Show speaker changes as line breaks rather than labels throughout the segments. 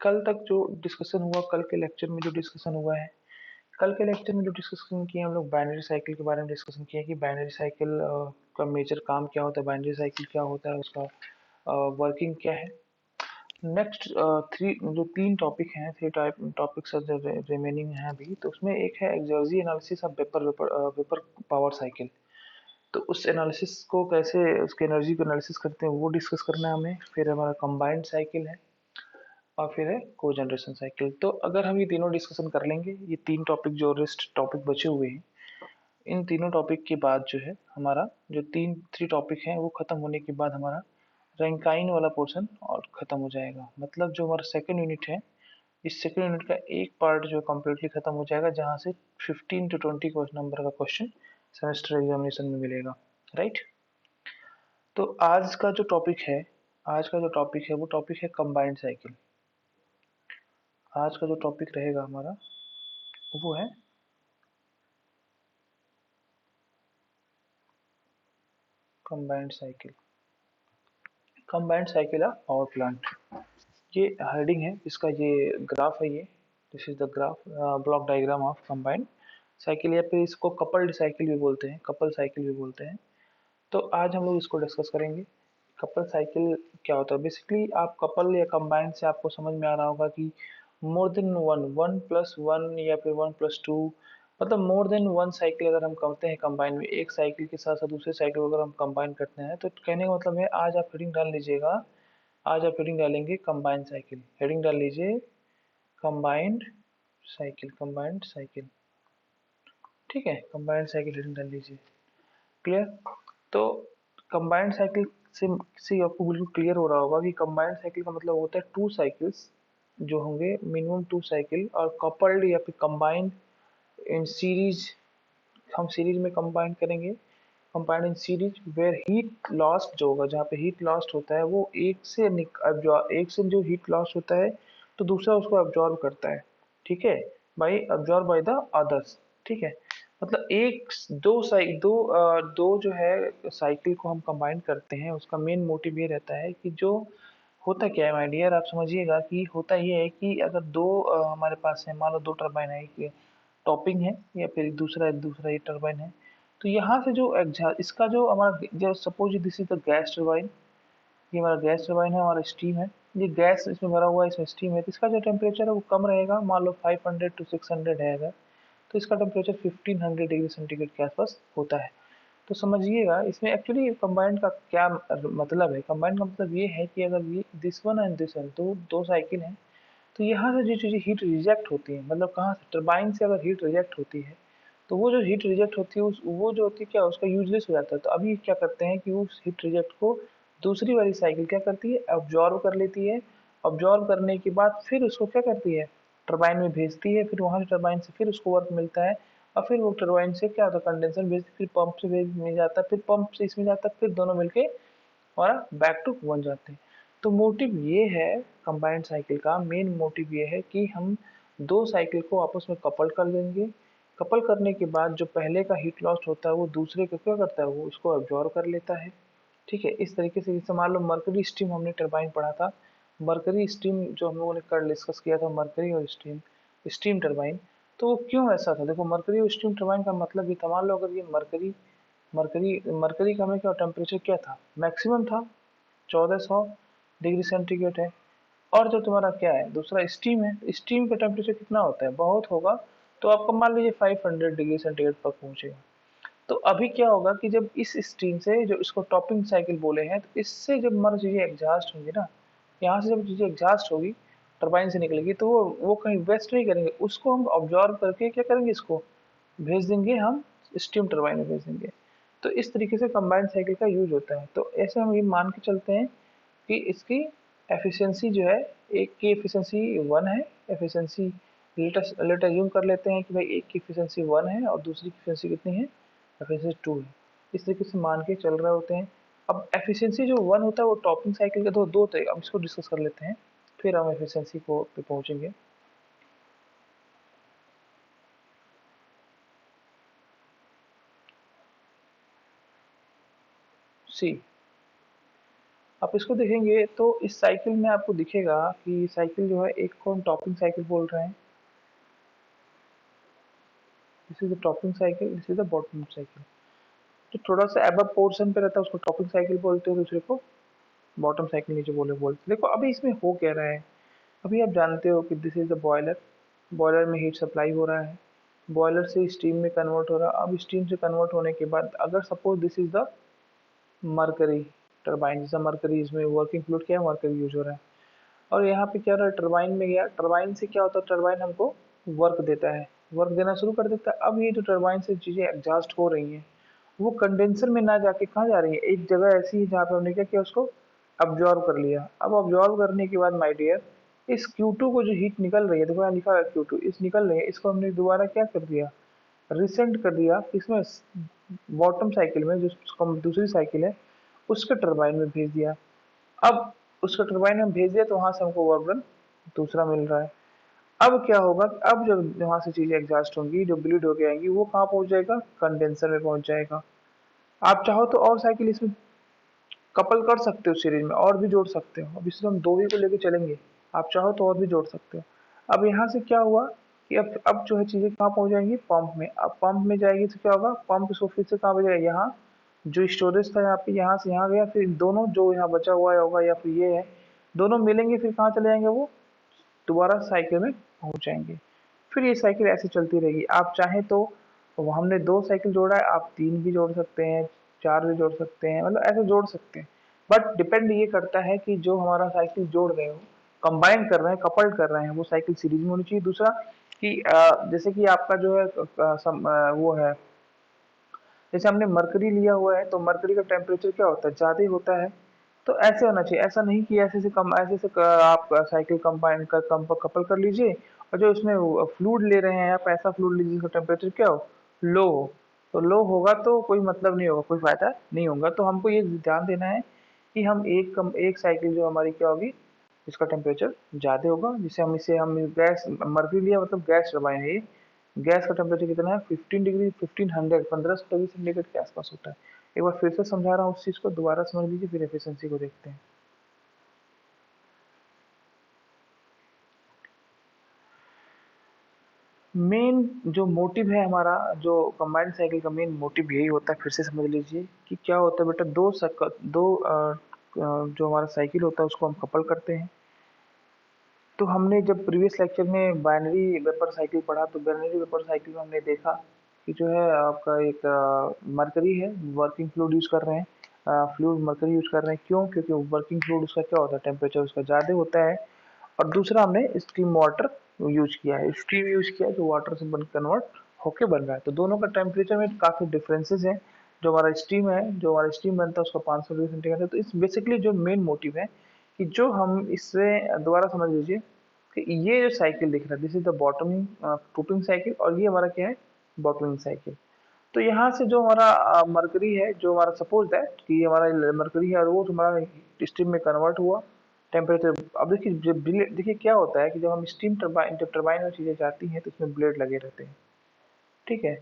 कल तक जो डिस्कशन हुआ, कल के लेक्चर में जो डिस्कशन हुआ है, कल के लेक्चर में जो डिस्कशन किए हम लोग बाइनरी साइकिल के बारे में डिस्कशन किए कि बाइनरी साइकिल का मेजर काम क्या होता है, बाइनरी साइकिल क्या होता है, उसका वर्किंग क्या है। नेक्स्ट थ्री जो तीन टॉपिक हैं, थ्री टाइप टॉपिक्स रिमेनिंग हैं अभी, तो उसमें एक है exergy analysis of vapour power cycle. तो उस एनालिसिस को कैसे, उसके एनर्जी को एनालिसिस करते हैं वो डिस्कस करना है हमें। फिर हमारा कंबाइंड साइकिल है और फिर है को जनरेशन साइकिल। तो अगर हम ये तीनों डिस्कशन कर लेंगे, ये तीन टॉपिक जो रेस्ट टॉपिक बचे हुए हैं, इन तीनों टॉपिक के बाद जो है हमारा जो तीन थ्री टॉपिक हैं वो खत्म होने के बाद हमारा रैंकाइन वाला पोर्शन और खत्म हो जाएगा। मतलब जो हमारा सेकेंड यूनिट है, इस सेकेंड यूनिट का एक पार्ट जो कम्प्लीटली खत्म हो जाएगा, जहाँ से 15 to 20 नंबर का क्वेश्चन सेमेस्टर एग्जामिनेशन में मिलेगा। राइट। तो आज का जो टॉपिक है, आज का जो टॉपिक है वो टॉपिक है कंबाइंड साइकिल। आज का जो टॉपिक रहेगा हमारा वो है combined cycle. Combined cycle of power plant, ये हेडिंग है इसका, ये ग्राफ है, ये this is the graph block diagram of combined cycle, या फिर इसको कपल्ड साइकिल भी बोलते हैं, कपल साइकिल भी बोलते हैं। तो आज हम लोग इसको डिस्कस करेंगे। कपल साइकिल क्या होता है। बेसिकली आप कपल या कंबाइंड से आपको समझ में आ रहा होगा कि मोर देन वन, 1+1 या फिर 1+2, मतलब मोर देन वन साइकिल अगर हम करते हैं कंबाइन में, एक साइकिल के साथ साथ दूसरे साइकिल अगर हम कंबाइन करते हैं, तो कहने का मतलब है, आज आप हेडिंग डाल लीजिएगा, आज आप हेडिंग डालेंगे कंबाइंड साइकिल, हेडिंग डाल लीजिए कंबाइंड साइकिल, कंबाइंड साइकिल। ठीक है, कंबाइंड साइकिल हेडिंग डाल लीजिए। क्लियर। तो कंबाइंड साइकिल से आपको बिल्कुल क्लियर हो रहा होगा कि कंबाइंड साइकिल का मतलब होता है टू साइकिल्स जो होंगे, मिनिमम टू साइकिल, और कपल्ड या फिर कंबाइंड इन सीरीज। हम सीरीज में कंबाइन करेंगे, combined in series where heat lost जो होगा, जहाँ पे हीट लॉस्ट होता है वो एक से जो हीट लॉस्ट होता है तो दूसरा उसको एब्जॉर्ब करता है। ठीक है, by absorb by the others. ठीक है, मतलब एक दो जो है साइकिल को हम कंबाइन करते हैं, उसका मेन मोटिव ये रहता है कि जो होता क्या है माय डियर, आप समझिएगा कि होता ये है कि अगर दो हमारे पास है, मान लो दो टरबाइन है, एक टॉपिंग है या फिर दूसरा ये टरबाइन है, तो यहाँ से जो एग्जॉस्ट, इसका जो हमारा, जो suppose this is the gas turbine, ये हमारा गैस टरबाइन है, हमारा स्टीम है, ये गैस इसमें भरा हुआ है, इसमें स्टीम है, तो इसका जो टेम्परेचर है वो कम रहेगा, मान लो 500 to 600 है अगर, तो इसका टेम्परेचर 1500 डिग्री सेंटीग्रेड के आसपास होता है। तो समझिएगा इसमें एक्चुअली कंबाइंड का क्या मतलब है। कंबाइंड का मतलब ये है कि अगर ये this one and this one, तो दो साइकिल हैं, तो यहाँ से जो चीज़ें हीट रिजेक्ट होती है, मतलब कहाँ से, टरबाइन से अगर हीट रिजेक्ट होती है, तो वो जो हीट रिजेक्ट होती है वो जो होती है क्या, उसका यूजलेस हो जाता है। तो अभी क्या करते हैं कि उस हीट रिजेक्ट को दूसरी वाली साइकिल क्या करती है, ऑब्जॉर्व कर लेती है। ऑब्जॉर्व करने के बाद फिर उसको क्या करती है, टरबाइन में भेजती है, फिर वहाँ से टरबाइन से फिर उसको वर्क मिलता है, और फिर वो टरबाइन से क्या होता है, कंडेंसर भेजती, फिर पंप से भेज में जाता है, फिर पंप से इसमें जाता है, फिर दोनों मिलके और बैक टू वन जाते हैं। तो मोटिव ये है, कंबाइंड साइकिल का मेन मोटिव ये है कि हम दो साइकिल को आपस में कपल कर देंगे। कपल करने के बाद जो पहले का हीट लॉस्ट होता है वो दूसरे को क्या करता है, वो उसको एब्जॉर्व कर लेता है। ठीक है, इस तरीके से जैसे मान लो मरकरी स्टीम हमने टरबाइन पढ़ा था, मरकरी स्टीम जो हम लोगों ने कल डिस्कस किया था, मरकरी और स्टीम, स्टीम टरबाइन। तो वो क्यों ऐसा था, देखो मरकरी और स्टीम टरबाइन का मतलब ये था, मान लो अगर ये मरकरी मरकरी मरकरी का हमें क्या टेम्परेचर क्या था, मैक्सिमम था 1400 डिग्री सेंटीग्रेड है, और जो तुम्हारा क्या है दूसरा स्टीम है, स्टीम का टेम्परेचर कितना होता है, बहुत होगा, तो आपका मान लीजिए 500 डिग्री सेंटीग्रेड पर पहुंचेगा। तो अभी क्या होगा कि जब इस स्टीम से, जो इसको टॉपिंग साइकिल बोले हैं, तो इससे जब हमारी चीजें एग्जॉस्ट होंगी ना, यहाँ से जब चीजें एग्जॉस्ट होगी, टरबाइन से निकलेगी, तो वो कहीं वेस्ट नहीं करेंगे, उसको हम ऑब्जॉर्व करके क्या करेंगे, इसको भेज देंगे हम स्टीम टरबाइन में भेज देंगे। तो इस तरीके से कंबाइंड साइकिल का यूज होता है। तो ऐसे हम ये मान के चलते हैं कि इसकी एफिशिएंसी जो है, एक की एफिशिएंसी वन है, एफिशिएंसी लेट अज्यूम कर लेते हैं कि भाई एक की एफिशिएंसी वन है और दूसरी की एफिशिएंसी कितनी है, एफिशिएंसी टू है। इस तरीके से मान के चल रहे होते हैं। अब एफिशिएंसी जो वन होता है वो टॉपिंग साइकिल के दो दो तरीके, अब इसको डिस्कस कर लेते हैं, फिर हम एफिशिएंसी को पे पहुंचेंगे। सी, आप इसको देखेंगे तो इस साइकिल में आपको दिखेगा कि साइकिल जो है एक को हम टॉपिंग साइकिल बोल रहे हैं, this is the topping cycle, this is the bottom cycle. जो थोड़ा सा एबव पोर्शन पे रहता है उसको टॉपिंग साइकिल बोलते हैं, दूसरे को बॉटम साइकिल नीचे बोलते हैं। देखो अभी इसमें हो क्या रहा है, अभी आप जानते हो कि this is the boiler, boiler में हीट सप्लाई हो रहा है, बॉयलर से स्टीम में कन्वर्ट हो रहा है। अब स्टीम से कन्वर्ट होने के बाद अगर suppose this is the mercury turbine, जैसा मरकरी इसमें वर्किंग फ्लूइड क्या है, मरकरी यूज हो रहा है। और यहाँ पे क्या हो रहा है, टरबाइन में गया, टरबाइन से क्या होता है, टरबाइन हमको वर्क देता है, वर्क देना शुरू कर देता है। अब ये जो टरबाइन से चीजें एडजस्ट हो रही हैं वो कंडेंसर में ना जाके कहाँ जा रही है, एक जगह ऐसी है जहाँ पे हमने क्या किया, उसको अब्जॉर्व कर लिया। अब अब्जॉर्व करने के बाद माय डियर, इस Q2 को जो हीट निकल रही है, देखो यहाँ लिखा है Q2, इस निकल रही है, इसको हमने दोबारा क्या कर दिया, रिसेंट कर दिया किसमें, बॉटम साइकिल में, जो दूसरी साइकिल है उसके टरबाइन में भेज दिया। अब उसका टरबाइन हम भेज दिया तो वहां से हमको वर्क डन दूसरा मिल रहा है। अब क्या होगा, अब जब वहां से चीजें एग्जॉस्ट होंगी, जो ब्लीड होके आएंगी, वो कहाँ पहुंच जाएगा, कंडेंसर में पहुंच जाएगा। आप चाहो तो और साइकिल इसमें कपल कर सकते हो, सीरीज में और भी जोड़ सकते हो। अब इसमें हम दो ही को लेके चलेंगे, आप चाहो तो और भी जोड़ सकते हो। अब यहाँ से क्या हुआ कि अब जो है चीजें कहाँ पहुंच जाएंगी, पंप में। अब पंप में जाएगी तो क्या होगा, पंप से फिर से कहाँ पे जाएगा, यहाँ जो स्टोरेज था यहाँ पे, यहाँ से यहाँ गया, फिर दोनों जो यहाँ बचा हुआ है होगा या फिर ये है, दोनों मिलेंगे, फिर कहाँ चले जाएंगे, वो दोबारा साइकिल में पहुंच जाएंगे। फिर ये साइकिल ऐसे चलती रहेगी। आप चाहें तो वो हमने दो साइकिल जोड़ा है, आप तीन भी जोड़ सकते हैं, चार भी जोड़ सकते हैं, मतलब ऐसे जोड़ सकते हैं। बट डिपेंड ये करता है कि जो हमारा साइकिल जोड़ रहे हो, कंबाइन कर रहे हैं, कपल्ड कर रहे हैं, वो साइकिल सीरीज में होनी चाहिए। दूसरा कि जैसे कि आपका जो है वो है, जैसे हमने मरकरी लिया हुआ है तो मरकरी का टेम्परेचर क्या होता है, ज्यादा ही होता है। तो ऐसे होना चाहिए, ऐसा नहीं कि ऐसे से कम, आप साइकिल कंबाइन कर कपल कर लीजिए, और जो इसमें फ्लूइड ले रहे हैं आप ऐसा फ्लूइड लीजिए जिसका टेम्परेचर क्या हो, लो हो। तो लो होगा तो कोई मतलब नहीं होगा, कोई फायदा नहीं होगा। तो हमको ये ध्यान देना है कि हम एक साइकिल जो हमारी क्या होगी, इसका टेम्परेचर ज़्यादा होगा, जिसे हम गैस मर्क्यूरी लिया, मतलब गैस टरबाइन है ये। गैस का टेम्परेचर कितना है, 15 डिग्री, 1500, 1500 डिग्री सेंटीग्रेड के आसपास होता है। एक बार फिर से समझा रहा हूँ उस चीज़ को, दोबारा समझ लीजिए, फिर एफिशिएंसी को देखते हैं। मेन जो मोटिव है हमारा, जो कंबाइंड साइकिल का मेन मोटिव यही होता है, फिर से समझ लीजिए कि क्या होता है बेटा, जो हमारा साइकिल होता है उसको हम कपल करते हैं। तो हमने जब प्रीवियस लेक्चर में बाइनरी वेपर साइकिल पढ़ा, तो बाइनरी वेपर साइकिल में हमने देखा कि जो है आपका एक मरकरी है, वर्किंग फ्लूइड यूज कर रहे हैं, फ्लूइड मरकरी यूज कर रहे हैं। क्यों, क्योंकि वर्किंग फ्लूइड उसका क्या होता है, टेम्परेचर उसका ज़्यादा होता है। और दूसरा हमने स्टीम वाटर यूज किया है, स्टीम यूज किया है जो वाटर से बन कन्वर्ट होके बन रहा है। तो दोनों का टेम्परेचर में काफ़ी डिफरेंसेस हैं। जो हमारा स्टीम है, जो हमारा स्टीम बनता है उसका 500 डिग्री सेंटीग्रेड है। तो इस बेसिकली जो मेन मोटिव है कि जो हम इससे दोबारा समझ लीजिए कि ये जो साइकिल दिख रहा है, this is the bottom topping cycle, और ये हमारा क्या है, बॉटमिंग साइकिल। तो यहाँ से जो हमारा मरकरी है, जो हमारा सपोज दैट कि हमारा मरकरी है और वो हमारा स्टीम में कन्वर्ट हुआ टेम्परेचर। अब देखिए जब देखिए क्या होता है कि जब हम स्टीम टरबाइन, जब टरबाइन में चीजें जाती हैं तो इसमें ब्लेड लगे रहते हैं, ठीक है।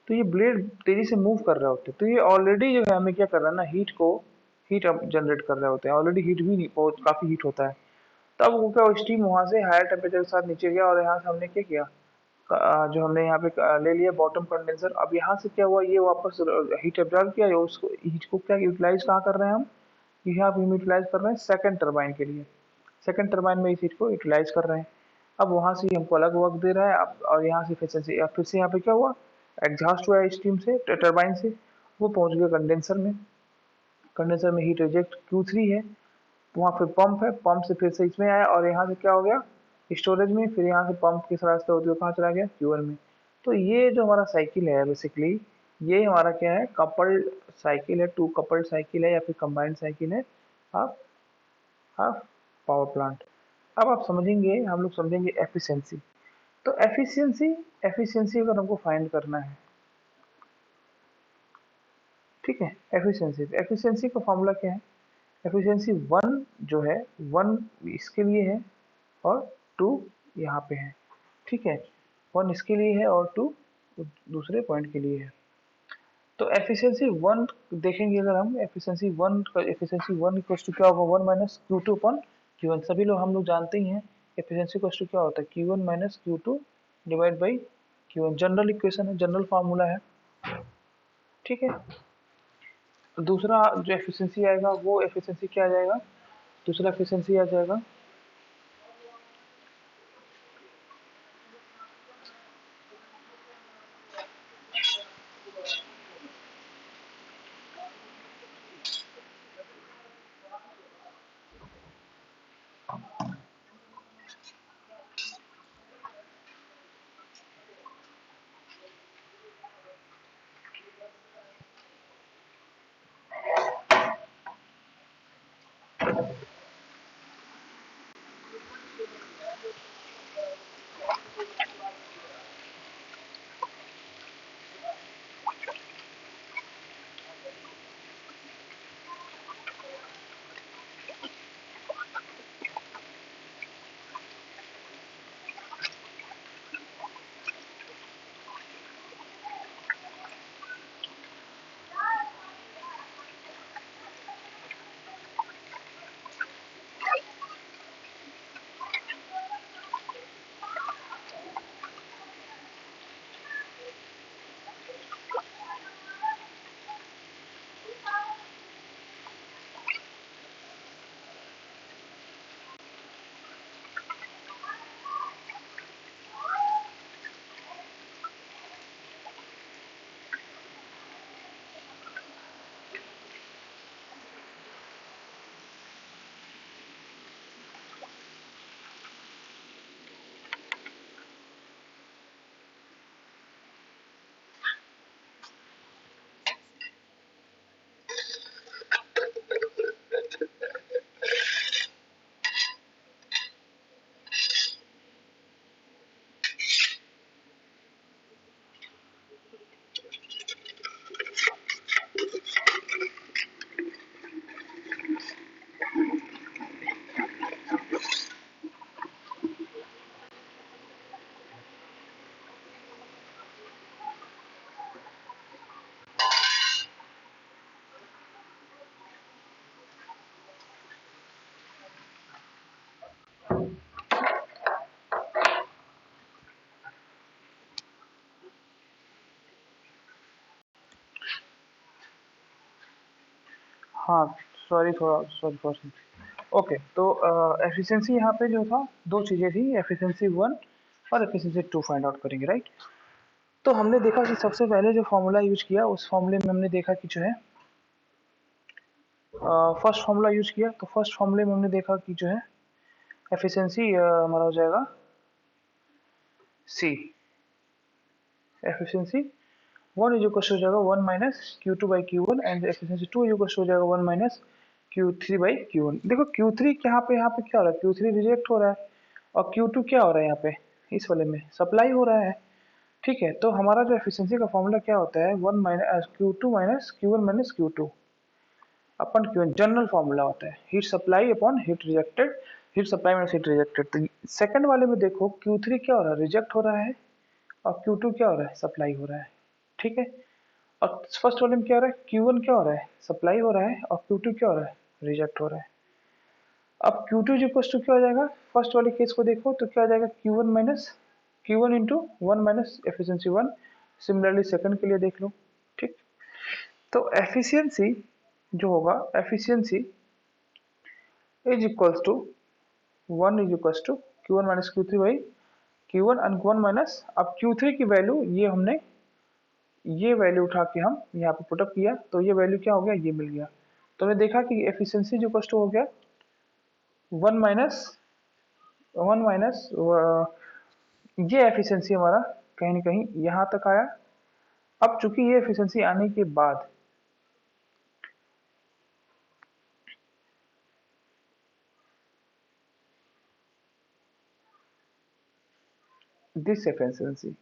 तो ये ब्लेड तेजी से मूव कर रहे होते हैं, तो ये ऑलरेडी जो है हमें क्या कर रहा है ना, हीट जनरेट कर रहे होते हैं, ऑलरेडी हीट भी बहुत काफी हीट होता है। तब वो क्या, स्टीम वहां से हायर टेम्परेचर के साथ नीचे गया, और यहाँ से हमने क्या किया, जो हमने यहाँ पे ले लिया बॉटम कंडेंसर। अब यहाँ से क्या हुआ, ये वापस हीट एब्जॉर्ब किया, उसको हीट को क्या यूटिलाइज कहाँ कर रहे हैं हम, यहाँ पे हम यूटिलाइज कर रहे हैं सेकंड टरबाइन के लिए। सेकंड टरबाइन में इस हीट को यूटिलाइज कर रहे हैं। अब वहां से हमको अलग वर्क दे रहा है। अब और यहाँ से एफिशिएंसी, अब फिर से यहाँ पे क्या हुआ, एग्जॉस्ट हुआ है स्टीम से, टरबाइन से, वो पहुंच गया कंडेंसर में। कंडेंसर में हीट रिजेक्ट Q3 है, वहाँ पे पंप है, पंप से फिर से इसमें आया, और यहाँ से क्या हो गया, स्टोरेज में, फिर यहाँ से पंप किस रास्ते होते हुए कहाँ चला गया, Q1 में। तो ये जो हमारा साइकिल है बेसिकली, ये हमारा क्या है, कपल्ड साइकिल है, टू कपल्ड साइकिल है, या फिर कंबाइंड साइकिल है। आप आप पावर प्लांट। अब आप समझेंगे, हम लोग समझेंगे एफिशिएंसी। तो एफिशिएंसी, एफिशिएंसी अगर हमको फाइंड करना है, ठीक है, एफिशिएंसी, एफिशिएंसी का फॉर्मूला क्या है, एफिशिएंसी वन जो है, वन इसके लिए है और टू यहाँ पे है, ठीक है। वन इसके लिए है और टू दूसरे पॉइंट के लिए है। तो एफिशिएंसी वन देखेंगे अगर हम एफिशिएंसी वन इक्वल्स टू क्या होगा, one minus Q two upon Q one. सभी लोग हम लोग जानते ही हैं एफिशिएंसी इक्वल्स टू क्या होता है, Q one minus Q two divide by Q one. General equation है, जनरल फार्मूला है, ठीक है। दूसरा जो एफिशिएंसी आएगा वो एफिशिएंसी क्या आ जाएगा, दूसरा एफिशिएंसी आ जाएगा हाँ, सॉरी फॉर ओके। तो एफिशिएंसी यहाँ पे जो था दो चीज़ें थी, एफिशिएंसी वन और एफिशिएंसी टू फाइंड आउट करेंगे, राइट। तो हमने देखा कि सबसे पहले जो फॉर्मूला यूज किया उस फॉर्मूले में हमने देखा कि जो है फर्स्ट फॉर्मूला यूज किया, तो फर्स्ट फॉर्मूले में हमने देखा कि जो है एफिशिएंसी हमारा हो जाएगा सी, एफिशिएंसी वन इज इक्वल हो जाएगा one minus Q two by Q one and efficiency two is equal हो जाएगा one minus Q three by Q one. देखो क्यू थ्री यहाँ पे क्या हो रहा है, क्यू थ्री रिजेक्ट हो रहा है और क्यू टू क्या हो रहा है यहाँ पे इस वाले में सप्लाई हो रहा है, ठीक है। तो हमारा जो एफिशिएंसी का फॉर्मूला क्या होता है, one minus Q two minus Q one minus Q two upon Q one, general formula होता है heat supply upon heat rejected, heat supply minus heat rejected. तो सेकंड वाले में देखो क्यू थ्री क्या हो रहा है, रिजेक्ट हो रहा है और क्यू टू क्या हो रहा है, सप्लाई हो रहा है, ठीक है। और फर्स्ट वाले में क्या हो रहा है, क्यू वन क्या हो रहा है, सप्लाई हो रहा है और क्यू टू क्या हो रहा है, रिजेक्ट हो रहा है। अब क्यू टू इक्वल टू क्या हो जाएगा, फर्स्ट वाले केस को देखो तो क्या हो जाएगा, Q one minus Q one into one minus efficiency one. Similarly second के लिए देख लो, ठीक। तो एफिशिएंसी जो होगा, efficiency is equals to one is equals to Q one minus Q three by Q one and one minus, अब Q three की वैल्यू ये हमने ये वैल्यू उठा के हम यहाँ पे पुटअप किया तो ये वैल्यू क्या हो गया, ये मिल गया। तो हमने देखा कि एफिशिएंसी जो कस्ट हो गया वन माइनस वन माइनस ये एफिशिएंसी हमारा कहीं ना कहीं यहाँ तक आया। अब चूंकि ये एफिशिएंसी आने के बाद दिस एफिशिएंसी,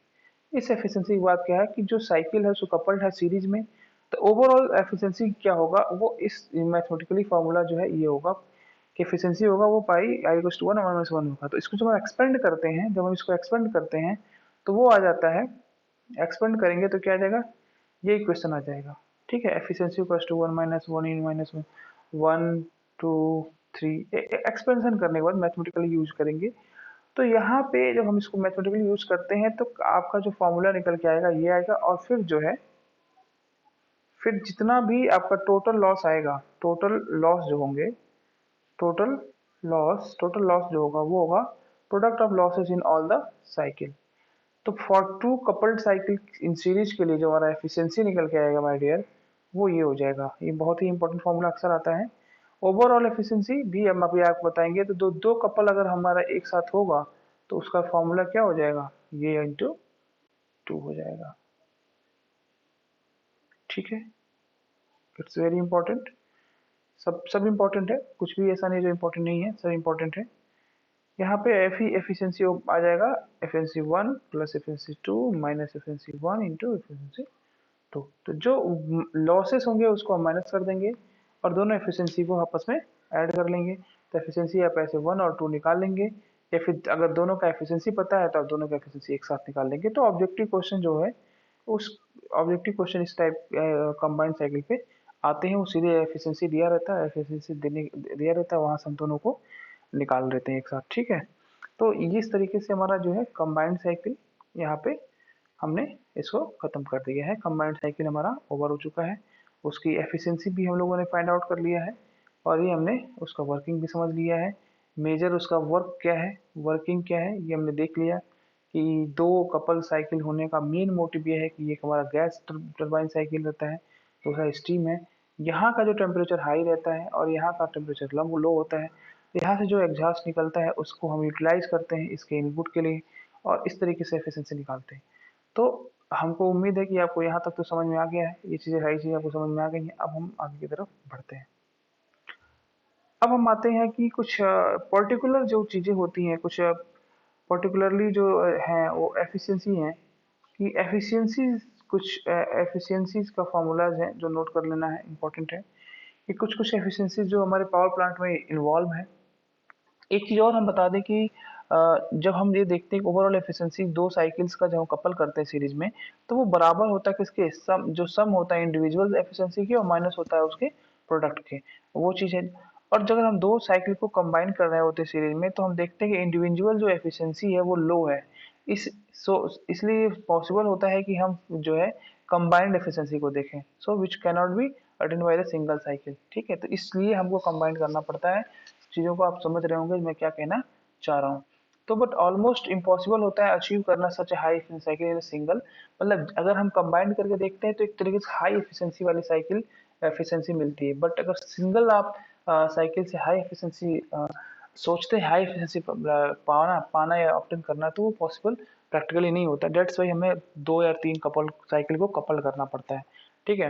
इस एफिशिएंसी की बात क्या है कि जो साइकिल है उसको कपल्ड है सीरीज में, तो ओवरऑल एफिशिएंसी क्या होगा वो इस मैथमेटिकली फार्मूला जो है ये होगा कि एफिशिएंसी होगा वो pi I equals to one minus one होगा। तो इसको जब हम एक्सपेंड करते हैं, जब हम इसको एक्सपेंड करते हैं तो वो आ जाता है, एक्सपेंड करेंगे तो क्या आ जाएगा, ये क्वेश्चन आ जाएगा। ठीक है, efficiency equals to 1 minus 1 in minus 1 2 3 expansion करने के बाद मैथमेटिकली यूज करेंगे। तो यहाँ पे जब हम इसको मैथमेटिकली यूज करते हैं तो आपका जो फॉर्मूला निकल के आएगा ये आएगा, और फिर जो है फिर जितना भी आपका टोटल लॉस आएगा, टोटल लॉस जो होंगे, टोटल टोटल लॉस जो होगा वो होगा product of losses in all the cycle. तो for two coupled cycle in series के लिए जो हमारा एफिशिएंसी निकल के आएगा माय डियर, वो ये हो जाएगा। ये बहुत ही इंपॉर्टेंट फॉर्मूला अक्सर आता है। ओवरऑल एफिशिएंसी भी हम अभी आपको बताएंगे। तो दो दो कपल अगर हमारा एक साथ होगा तो उसका फॉर्मूला क्या हो जाएगा, ये इंटू 2 हो जाएगा। ठीक है, इट्स वेरी इंपॉर्टेंट। सब इंपॉर्टेंट है, कुछ भी ऐसा नहीं जो इंपॉर्टेंट नहीं है, सब इंपॉर्टेंट है। यहाँ पे एफिशिएंसी आ जाएगा efficiency 1 plus efficiency 2 minus efficiency 1 into efficiency 2। तो जो लॉसेस होंगे उसको हम माइनस कर देंगे और दोनों एफिशिएंसी को आपस में ऐड कर लेंगे। तो एफिशिएंसी आप ऐसे 1 और 2 निकाल लेंगे, या फिर अगर दोनों का एफिशिएंसी पता है तो आप दोनों का एफिशिएंसी एक साथ निकाल लेंगे। तो ऑब्जेक्टिव क्वेश्चन जो है, उस ऑब्जेक्टिव क्वेश्चन इस टाइप कंबाइंड साइकिल पे आते हैं। वो सीधे एफिशिएंसी दिया रहता है, एफिशिएंसी दिया रहता है, वहां से हम दोनों को निकाल लेते हैं एक साथ। ठीक है, तो इस तरीके से हमारा जो है कंबाइंड साइकिल यहाँ पे हमने इसको खत्म कर दिया है। कंबाइंड साइकिल हमारा ओवर हो चुका है, उसकी एफिशिएंसी भी हम लोगों ने फाइंड आउट कर लिया है, और ये हमने उसका वर्किंग भी समझ लिया है। मेजर उसका वर्क क्या है, वर्किंग क्या है, ये हमने देख लिया कि दो कपल साइकिल होने का मेन मोटिव ये है कि एक हमारा गैस टरबाइन साइकिल रहता है, दूसरा स्टीम है। यहाँ का जो टेम्परेचर हाई रहता है और यहाँ का टेम्परेचर लो होता है। यहाँ से जो एग्जॉस्ट निकलता है उसको हम यूटिलाइज करते हैं इसके इनपुट के लिए, और इस तरीके से एफिशिएंसी निकालते हैं। तो हमको उम्मीद है कि आपको यहाँ तक तो समझ में आ गया है, ये चीज़ें सारी चीज़ें आपको समझ में आ गई हैं। अब हम आगे की तरफ बढ़ते हैं। अब हम आते हैं कि कुछ पर्टिकुलर जो चीज़ें होती हैं, कुछ पर्टिकुलरली जो हैं वो एफिशिएंसी हैं, कि एफिशिएंसी कुछ एफिशिएंसीज का फार्मूलाज हैं जो नोट कर लेना है, इंपॉर्टेंट है कि कुछ कुछ एफिशिएंसीज जो हमारे पावर प्लांट में इन्वॉल्व हैं। एक चीज़ और हम बता दें कि जब हम ये देखते हैं कि ओवरऑल एफिशिएंसी दो साइकिल्स का जब हम कपल करते हैं सीरीज में, तो वो बराबर होता है किसके, सम जो सम होता है इंडिविजुअल एफिशिएंसी की और माइनस होता है उसके प्रोडक्ट के, वो चीज़ है। और जब हम दो साइकिल को कंबाइन कर रहे होते हैं सीरीज में, तो हम देखते हैं कि इंडिविजुअल जो एफिशिएंसी है वो लो है। इस इसलिए पॉसिबल होता है कि हम जो है कंबाइंड एफिशिएंसी को देखें, so which can not be attained by the single cycle. ठीक है, तो इसलिए हमको कंबाइन करना पड़ता है। चीज़ों को आप समझ रहे होंगे मैं क्या कहना चाह रहा हूँ। तो बट ऑलमोस्ट इम्पॉसिबल होता है अचीव करना such high efficiency cycle in single. मतलब अगर हम कंबाइन करके देखते हैं तो एक तरीके से हाई एफिशिएंसी वाली साइकिल एफिशिएंसी मिलती है, बट अगर सिंगल आप साइकिल से हाई एफिशिएंसी सोचते हैं, हाई एफिशिएंसी पाना पाना या ऑप्टेन करना, तो वो पॉसिबल प्रैक्टिकली नहीं होता। डेट्स वाई हमें दो या तीन कपल साइकिल को कपल करना पड़ता है। ठीक है,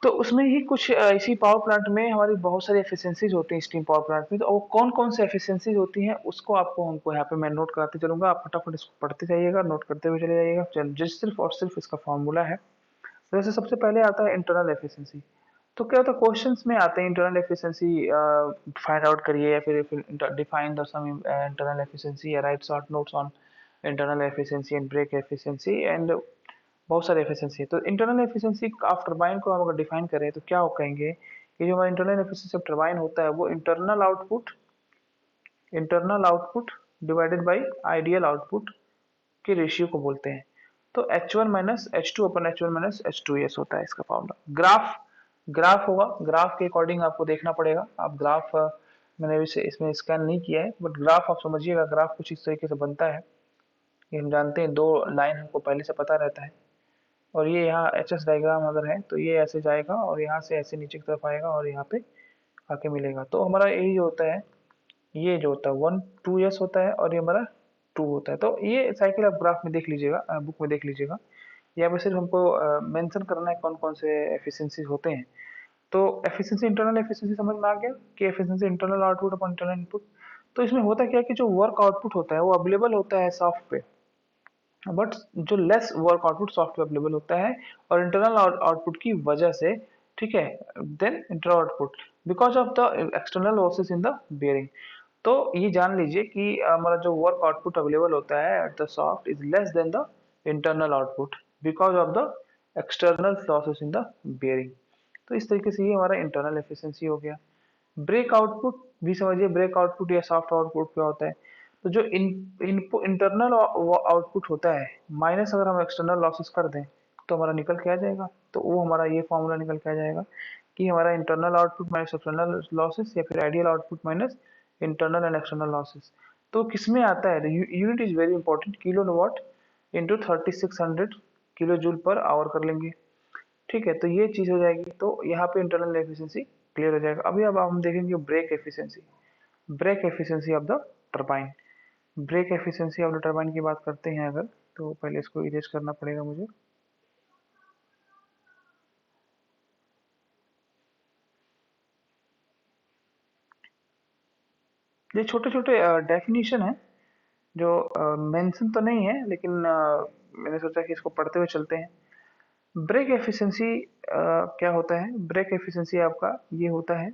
तो उसमें ही कुछ इसी पावर प्लांट में हमारी बहुत सारी एफिशिएंसीज होती हैं स्टीम पावर प्लांट में। तो वो कौन कौन से एफिशिएंसीज होती हैं उसको आपको हमको यहाँ पे मैं नोट कराते चलूंगा, आप फटाफट इसको पढ़ते जाइएगा, नोट करते हुए चले जाइएगा। जिस सिर्फ और सिर्फ इसका फॉर्मूला है। तो जैसे सबसे पहले आता है इंटरनल एफिशिएंसी। तो क्या होता है, क्वेश्चंस में आते हैं इंटरनल एफिशिएंसी फाइंड आउट करिए, या फिर define the sum internal efficiency, या write short notes on internal efficiency and brake efficiency and बहुत सारे एफिशिएंसी है। तो इंटरनल एफिशिएंसी ऑफ टरबाइन को हम अगर डिफाइन करें तो क्या हो कहेंगे कि जो हमारा इंटरनल एफिशिएंसी ऑफ टरबाइन होता है वो internal output divided by ideal output के रेशियो को बोलते हैं। तो H1 माइनस एच टू अपन H1 minus H two S होता है इसका फॉर्मूला। ग्राफ होगा, ग्राफ के अकॉर्डिंग आपको देखना पड़ेगा। आप ग्राफ मैंने इसे इसमें स्कैन नहीं किया है, बट ग्राफ आप समझिएगा। ग्राफ कुछ इस तरीके से बनता है, ये हम जानते हैं, दो लाइन हमको पहले से पता रहता है, और ये यहाँ एच एस डायग्राम अगर है तो ये ऐसे जाएगा और यहाँ से ऐसे नीचे की तरफ आएगा और यहाँ पे आके मिलेगा। तो हमारा यही जो होता है, ये जो होता है 1 2 होता है, और ये हमारा 2 होता है। तो ये साइकिल आप ग्राफ में देख लीजिएगा, बुक में देख लीजिएगा। यहाँ पे सिर्फ हमको मेंशन करना है कौन कौन से एफिशिएंसी होते हैं। तो एफिशिएंसी, इंटरनल एफिशिएंसी समझ में आ गया कि efficiency internal output upon internal input. तो इसमें होता क्या है कि जो वर्क आउटपुट होता है वो अवेलेबल होता है सॉफ्ट पे, बट जो lace work output soft available होता है, और इंटरनल आउटपुट की वजह से, ठीक है, then internal output because of the external losses in the bearing. तो ये जान लीजिए कि हमारा जो वर्क आउटपुट अवेलेबल होता है at the soft is less than the internal output because of the external losses in the bearing. तो इस तरीके से ये हमारा इंटरनल एफिशिएंसी हो गया। ब्रेक आउटपुट भी समझिए, ब्रेक आउटपुट या सॉफ्ट आउटपुट क्या होता है। तो जो इंटरनल आउटपुट होता है माइनस अगर हम एक्सटर्नल लॉसेस कर दें तो हमारा निकल के आ जाएगा। तो वो हमारा ये फॉर्मूला निकल के आ जाएगा कि हमारा internal output minus external losses या फिर ideal output minus internal and external losses. तो किस में आता है, unit is very important, kilo watt into 3600 kilo joule per hour कर लेंगे। ठीक है, तो ये चीज हो जाएगी। तो यहाँ पे इंटरनल एफिशिएंसी क्लियर हो जाएगा। अभी अब हम देखेंगे brake efficiency, brake efficiency of the turbine. Brake efficiency of the turbine की बात करते हैं अगर, तो पहले इसको इरेज करना पड़ेगा मुझे। ये छोटे छोटे डेफिनेशन है जो मेंशन तो नहीं है, लेकिन मैंने सोचा कि इसको पढ़ते हुए चलते हैं। ब्रेक एफिशिएंसी क्या होता है, ब्रेक एफिशिएंसी आपका ये होता है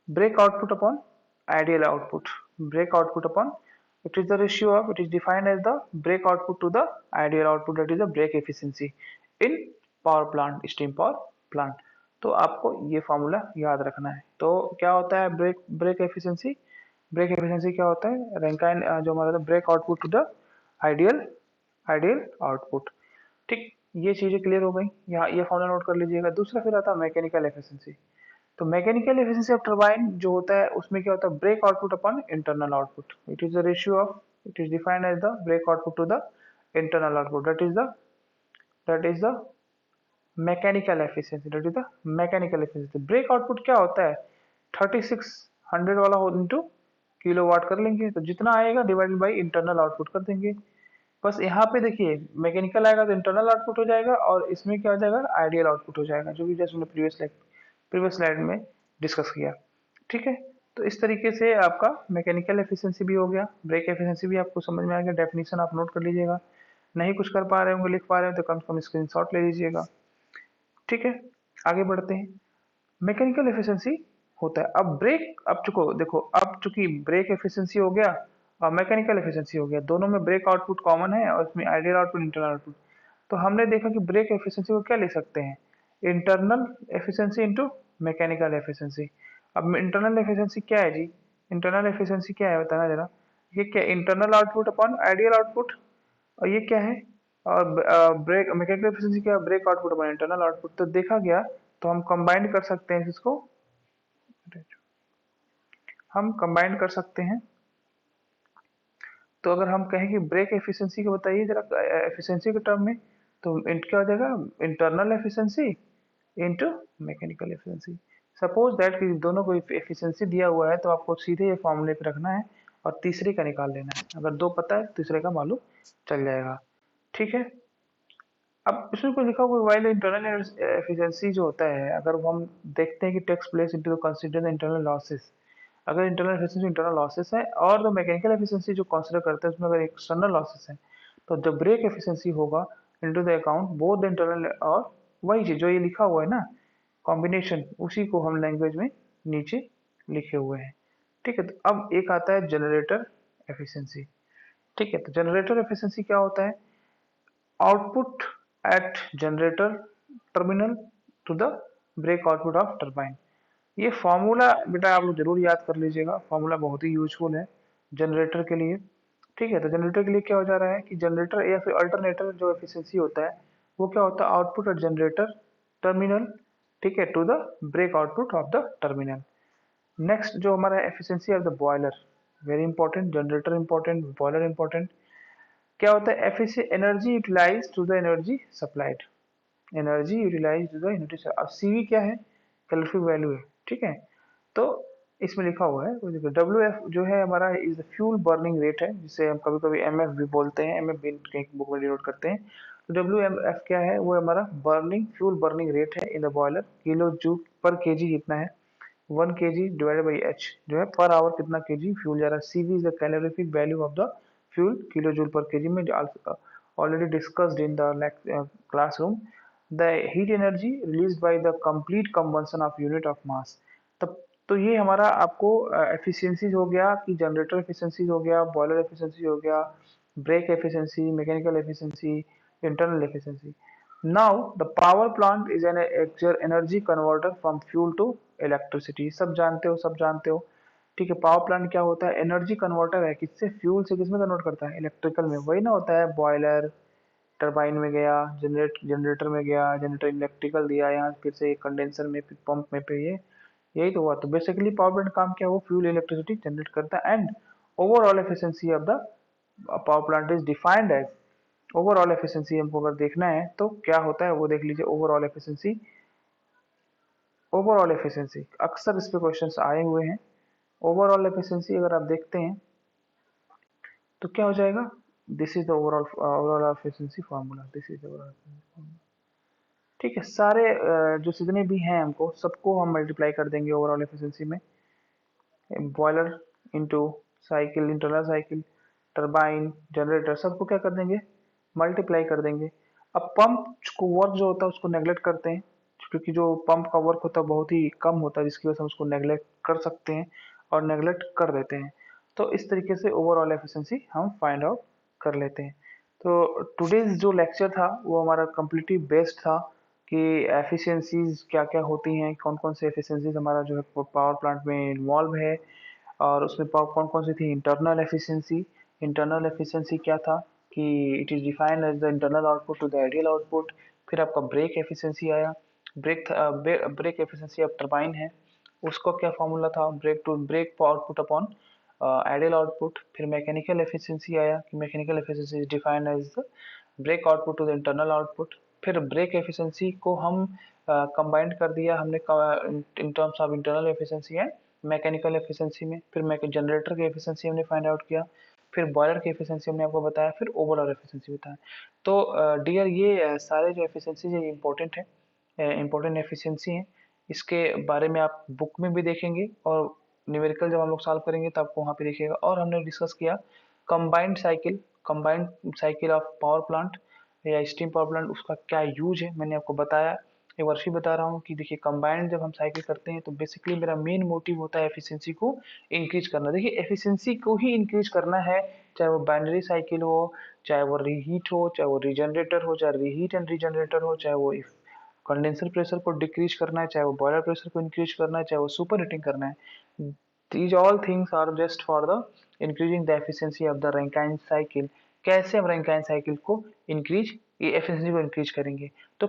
break output upon ideal output, break output upon, it is the ratio of, it is defined as the break output to the ideal output, that is the break efficiency in power plant, steam power plant। तो आपको ये formula याद रखना है। तो क्या होता है brake brake efficiency, brake efficiency क्या होता है, रैंकाइन जो हमारा brake output to the ideal ideal output. ठीक, ये चीजें क्लियर हो गई, यहाँ ये फॉर्मूला नोट कर लीजिएगा। दूसरा फिर आता है मैकेनिकल एफिशिएंसी। तो मैकेनिकल एफिशिएंसी ऑफ टरबाइन जो होता है उसमें क्या होता है, brake output upon internal output, it is the ratio of, it is defined as the brake output to the internal output, that is the mechanical efficiency, that is the mechanical efficiency. Brake output क्या होता है, 3600 वाला हो into kilo watt कर लेंगे, तो जितना आएगा डिवाइडेड बाई इंटरनल आउटपुट कर देंगे। बस यहाँ पे देखिए मैकेनिकल आएगा तो इंटरनल आउटपुट हो जाएगा, और इसमें क्या हो जाएगा, आइडियल आउटपुट हो जाएगा, जो कि जैसे हमने प्रीवियस स्लाइड में डिस्कस किया। ठीक है, तो इस तरीके से आपका मैकेनिकल एफिशिएंसी भी हो गया, ब्रेक एफिशिएंसी भी आपको समझ में आ गया। डेफिनेशन आप नोट कर लीजिएगा, नहीं कुछ कर पा रहे होंगे, लिख पा रहे हो तो कम से कम स्क्रीनशॉट ले लीजिएगा। ठीक है, आगे बढ़ते हैं। मैकेनिकल एफिशिएंसी होता है, अब ब्रेक, अब चुको देखो, अब चूंकि ब्रेक एफिशिएंसी हो गया और मैकेनिकल एफिशिएंसी हो गया, दोनों में ब्रेक आउटपुट कॉमन है और इसमें आइडियल आउटपुट इंटरनल आउटपुट। तो हमने देखा कि ब्रेक एफिशिएंसी को क्या लिख सकते हैं, internal efficiency into mechanical efficiency. अब इंटरनल एफिशिएंसी क्या है जी, इंटरनल एफिशिएंसी क्या है बताना जरा। ये क्या, internal output upon ideal output, और ये क्या है, और ब्रेक मैकेनिकल एफिशिएंसी क्या है, brake output upon internal output. तो देखा गया, तो हम कंबाइन कर सकते हैं इसको, हम कंबाइन कर सकते हैं। तो अगर हम कहें कि ब्रेक एफिशिएंसी को बताइए जरा एफिशिएंसी के टर्म में, तो क्या हो जाएगा, internal efficiency into mechanical efficiency. Suppose that कि दोनों को एफिशिएंसी दिया हुआ है, तो आपको सीधे ये फॉर्मूले पे रखना है और तीसरे का निकाल लेना है। अगर दो पता है तीसरे का मालूम चल जाएगा। ठीक है, अब इसमें कोई लिखा हुआ वाइल इंटरनल एफिशिएंसी जो होता है, अगर वो हम देखते हैं कि takes place into consider the internal losses, अगर इंटरनल एफिशिएंसी इंटरनल लॉसेस है और जो मैकेनिकल एफिशिएंसी जो कंसीडर करते हैं उसमें अगर एक्सटर्नल लॉसेस है, तो जो ब्रेक एफिशिएंसी होगा into the account both the internal, और वही चीज जो ये लिखा हुआ है ना कॉम्बिनेशन, उसी को हम लैंग्वेज में नीचे लिखे हुए हैं। ठीक है, तो अब एक आता है जनरेटर एफिशिएंसी। ठीक है, तो जनरेटर एफिशिएंसी क्या होता है, output at generator terminal to the brake output of turbine. ये फॉर्मूला बेटा आप लोग जरूर याद कर लीजिएगा, फॉर्मूला बहुत ही यूजफुल है जनरेटर के लिए। ठीक है, तो जनरेटर के लिए क्या हो जा रहा है कि जनरेटर या फिर अल्टरनेटर जो एफिशिएंसी होता है वो क्या होता है, आउटपुट एट जनरेटर टर्मिनल, ठीक है, to the brake output of the terminal. Next जो हमारा efficiency of the boiler, very important, generator important, boiler important. क्या होता है, efficiency energy utilise to the energy supplied, energy utilise to the energy. अब CV क्या है, calorific value है। ठीक है, तो इसमें लिखा हुआ है डब्ल्यू एफ जो है हमारा is the fuel burning rate है, जिसे हम कभी कभी एम एफ भी बोलते हैं, एम एफ भी कहीं बुक में डिनोट करते हैं। तो डब्ल्यू एम एफ क्या है, वो हमारा बर्निंग फ्यूल बर्निंग रेट है in the boiler, kilo joule per KG कितना है, 1 kg डिवाइडेड बाई एच जो है पर आवर कितना केजी फ्यूल जा रहा है। CV is the calorific value of the fuel kilo joule per kg में already discussed in the classroom. The heat energy release by the complete combustion of unit of mass. तब तो ये हमारा आपको efficiencies हो गया कि जनरेटर एफिशिएंसीज हो गया, बॉयलर एफिशिएंसी हो गया, brake efficiency, mechanical efficiency, internal efficiency. Now the power plant is an energy converter from fuel to electricity. सब जानते हो, सब जानते हो। ठीक है, पावर प्लांट क्या होता है? एनर्जी कन्वर्टर है। किससे? फ्यूल से किसमें कन्वर्ट करता है? इलेक्ट्रिकल में। वही ना होता है, बॉयलर टरबाइन में गया, जनरेटर में गया, जनरेटर इलेक्ट्रिकल दिया, यहाँ फिर से कंडेंसर में, फिर पंप में, पे ये यही तो हुआ। तो बेसिकली पावर प्लांट काम क्या है? वो फ्यूल इलेक्ट्रिसिटी जनरेट करता है। And overall efficiency of the power plant is defined as, overall efficiency हमको अगर देखना है तो क्या होता है वो देख लीजिए। ओवरऑल एफिशिएंसी, ओवरऑल एफिशिएंसी अक्सर इस पे क्वेश्चंस आए हुए हैं। ओवरऑल एफिशिएंसी अगर आप देखते हैं तो क्या हो जाएगा? This is the overall efficiency formula, this is overall. ठीक है, सारे जो जितने भी हैं हमको सबको हम मल्टीप्लाई कर देंगे ओवरऑल एफिशिएंसी में। Boiler into cycle, internal cycle, turbine, generator, सबको क्या कर देंगे? मल्टीप्लाई कर देंगे। अब पंप को वर्क जो होता है उसको नेग्लेक्ट करते हैं, क्योंकि जो पंप का वर्क होता है बहुत ही कम होता है, जिसकी वजह से हम उसको नेग्लेक्ट कर सकते हैं और नेग्लेक्ट कर देते हैं। तो इस तरीके से ओवरऑल एफिशिएंसी हम फाइंड आउट कर लेते हैं। तो टुडेज जो लेक्चर था वो हमारा कम्प्लीटली बेस्ड था कि एफिशिएंसीज क्या क्या होती हैं, कौन कौन से एफिशिएंसीज हमारा जो है पावर प्लांट में इन्वॉल्व है। और उसमें कौन कौन सी थी? Internal efficiency. इंटरनल एफिशिएंसी क्या था कि it is defined as the internal output to the ideal output. फिर आपका ब्रेक एफिशिएंसी आया। ब्रेक एफिशिएंसी ऑफ टरबाइन है, उसका क्या फॉर्मूला था? Brake output upon ideal output. फिर मैकेनिकल एफिशिएंसी आया कि mechanical efficiency is defined as the brake output to the internal output. फिर ब्रेक एफिशिएंसी को हम कंबाइंड कर दिया हमने in terms of internal efficiency and mechanical efficiency में। फिर जनरेटर की एफिशिएंसी हमने फाइंड आउट किया। फिर बॉयलर की एफिशिएंसी हमने आपको बताया। फिर ओवरऑल एफिशिएंसी बताया। तो डियर ये सारे जो एफिशिएंसी है इंपॉर्टेंट है, इंपॉर्टेंट एफिशिएंसी है। इसके बारे में आप बुक में भी देखेंगे और न्यूमेरिकल जब हम लोग सॉल्व करेंगे तो आपको वहाँ पे देखिएगा। और हमने डिस्कस किया combined cycle, combined cycle of power plant या स्टीम पावर प्लांट, उसका क्या यूज है मैंने आपको बताया। एक बार फिर बता रहा हूँ कि देखिए कंबाइंड जब हम साइकिल करते हैं तो बेसिकली मेरा मेन मोटिव होता है एफिशिएंसी को इंक्रीज करना। देखिए एफिशिएंसी को ही इंक्रीज करना है, चाहे वो बाइनरी साइकिल हो, चाहे वो रीहीट हो, चाहे वो रीजनरेटर हो, चाहे रीहीट एंड रीजनरेटर हो, चाहे वो कंडेंसर प्रेशर को डिक्रीज करना है, चाहे वो बॉयलर प्रेशर को इंक्रीज करना है, चाहे वो सुपर हीटिंग करना है। these all things are just for the increasing the efficiency of the Rankine cycle। कैसे हम रैंकाइन साइकिल को इंक्रीज, ये एफिशिएंसी को इंक्रीज करेंगे? तो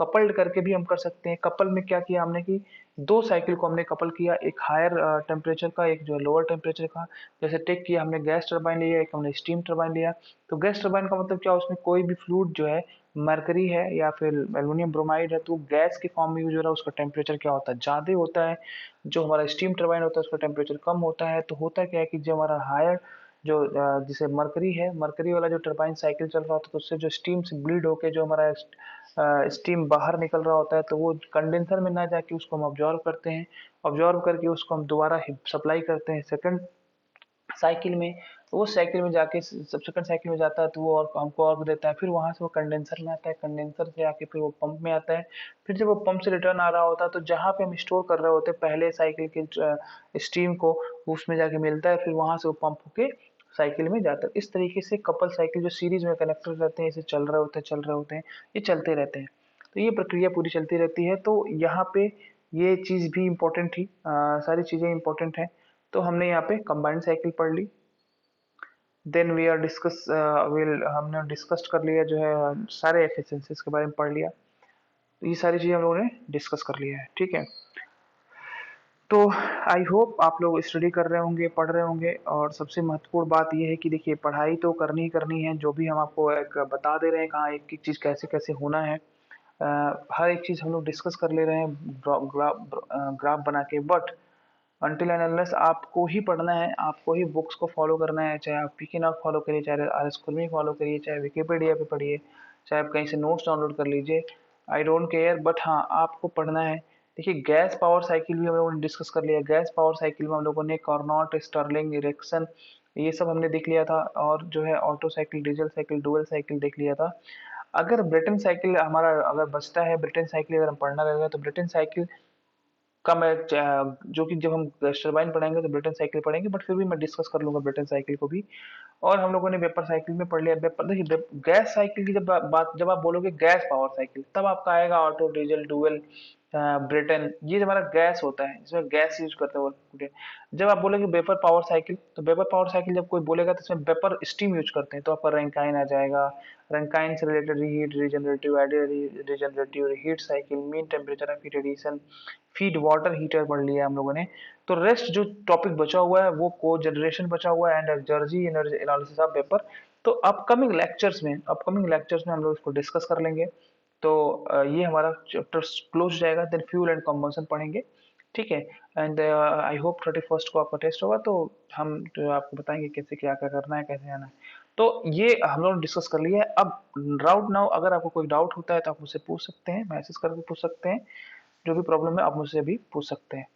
कपल्ड करके भी हम कर सकते हैं। कपल में क्या किया हमने कि दो साइकिल को हमने कपल किया, एक हायर टेम्परेचर का, एक जो है लोअर टेम्परेचर का। जैसे टेक किया हमने गैस टरबाइन लिया, एक हमने स्टीम टरबाइन लिया। तो गैस टरबाइन का मतलब क्या? उसमें कोई भी फ्लूइड जो है मरकरी है या फिर एल्युमिनियम ब्रोमाइड है तो गैस के फॉर्म में यूज हो रहा है, उसका टेम्परेचर क्या होता है? ज़्यादा होता है। जो हमारा स्टीम टरबाइन होता है उसका टेम्परेचर कम होता है। तो होता क्या है कि जो हमारा हायर जो जिसे मरकरी है, मरकरी वाला जो टरबाइन साइकिल चल रहा होता है तो उससे जो स्टीम से ब्लीड होके जो हमारा स्टीम बाहर निकल रहा होता है तो वो कंडेंसर में ना जाके उसको हम ऑब्जॉर्व करते हैं। ऑब्जॉर्व करके उसको हम दोबारा सप्लाई करते हैं सेकंड साइकिल में। तो वो साइकिल में जाके सब्सिक्वेंट साइकिल में जाता है तो वो और हमको अर्क देता है। फिर वहां से वो कंडेंसर में आता है, कंडेंसर से आके फिर वो पंप में आता है। फिर जब वो पंप से रिटर्न आ रहा होता है तो जहाँ पे हम स्टोर कर रहे होते हैं पहले साइकिल के स्टीम को, उसमें जाके मिलता है। फिर वहां से वो पंप होके साइकिल में जाता है। इस तरीके से कपल साइकिल जो सीरीज में कनेक्टर रहते हैं इसे चल रहे होते हैं, चल रहे होते हैं, ये चलते रहते हैं। तो ये प्रक्रिया पूरी चलती रहती है। तो यहाँ पे ये चीज़ भी इम्पोर्टेंट थी, सारी चीज़ें इम्पोर्टेंट हैं। तो हमने यहाँ पे कंबाइंड साइकिल पढ़ ली। Then we are discuss will हमने डिस्कस कर लिया जो है सारे एफिशिएंसीज के बारे में पढ़ लिया। तो ये सारी चीज़ें हम लोगों ने डिस्कस कर लिया है। ठीक है, तो आई होप आप लोग स्टडी कर रहे होंगे, पढ़ रहे होंगे। और सबसे महत्वपूर्ण बात यह है कि देखिए पढ़ाई तो करनी ही करनी है। जो भी हम आपको एक बता दे रहे हैं कहाँ एक एक चीज़ कैसे कैसे होना है, हर एक चीज़ हम लोग डिस्कस कर ले रहे हैं ग्राफ बना के। बट अनटिल एंड अनलेस आपको ही पढ़ना है, आपको ही बुक्स को फॉलो करना है, चाहे आप पीके नॉट फॉलो करिए, चाहे आर एस कुर्मी फॉलो करिए, चाहे विकीपीडिया पे पढ़िए, चाहे आप कहीं से नोट्स डाउनलोड कर लीजिए, आई डोंट केयर। बट हाँ, आपको पढ़ना है। देखिए गैस पावर साइकिल भी हम लोगों ने डिस्कस कर लिया। गैस पावर साइकिल में हम लोगों ने कार्नोट, स्टर्लिंग, इरेक्सन, ये सब हमने देख लिया था। और जो है auto cycle, diesel cycle, dual cycle देख लिया था। अगर ब्रिटेन साइकिल हमारा अगर बचता है, ब्रिटेन साइकिल अगर हम पढ़ना रहेगा तो ब्रिटेन साइकिल का मैं जो कि जब हम गैस टरबाइन पढ़ेंगे तो ब्रिटेन साइकिल पढ़ेंगे, बट फिर भी मैं डिस्कस कर लूंगा ब्रिटेन साइकिल को भी। और हम लोगों ने वेपर साइकिल में पढ़ लिया। वेपर देखिए, गैस साइकिल की जब आप बोलोगे गैस पावर साइकिल, तब आपका आएगा ऑटो, डीजल, डुअल, ब्रेटन। ये हमारा गैस होता है, इसमें गैस यूज करते हैं वो। जब आप बोलोगे वेपर पावर साइकिल, तो वेपर पावर साइकिल जब कोई बोलेगा तो इसमें वेपर स्टीम यूज करते हैं, तो आपका रैंकाइन आ जाएगा। रैंकाइन से related reheat, regenerative, ideal regenerative, reheat cycle, mean temperature of heat addition, feed water heater पढ़ लिया हम लोगों ने। तो रेस्ट जो टॉपिक बचा हुआ है वो को जनरेशन बचा हुआ है, and energy energy analysis of vapour. तो अपकमिंग लेक्चर्स में हम लोग इसको डिस्कस कर लेंगे। तो ये हमारा चैप्टर क्लोज हो जाएगा। देन फ्यूल एंड कंबशन पढ़ेंगे, ठीक है। एंड आई होप 31st को आपका टेस्ट होगा, तो हम तो आपको बताएंगे कैसे क्या क्या करना है, कैसे आना है। तो ये हम लोग डिस्कस कर लिया है। अब राउट नाउ, अगर आपको कोई डाउट होता है तो आप मुझसे पूछ सकते हैं, मैसेज करके पूछ सकते हैं। जो भी प्रॉब्लम है आप मुझसे भी पूछ सकते हैं।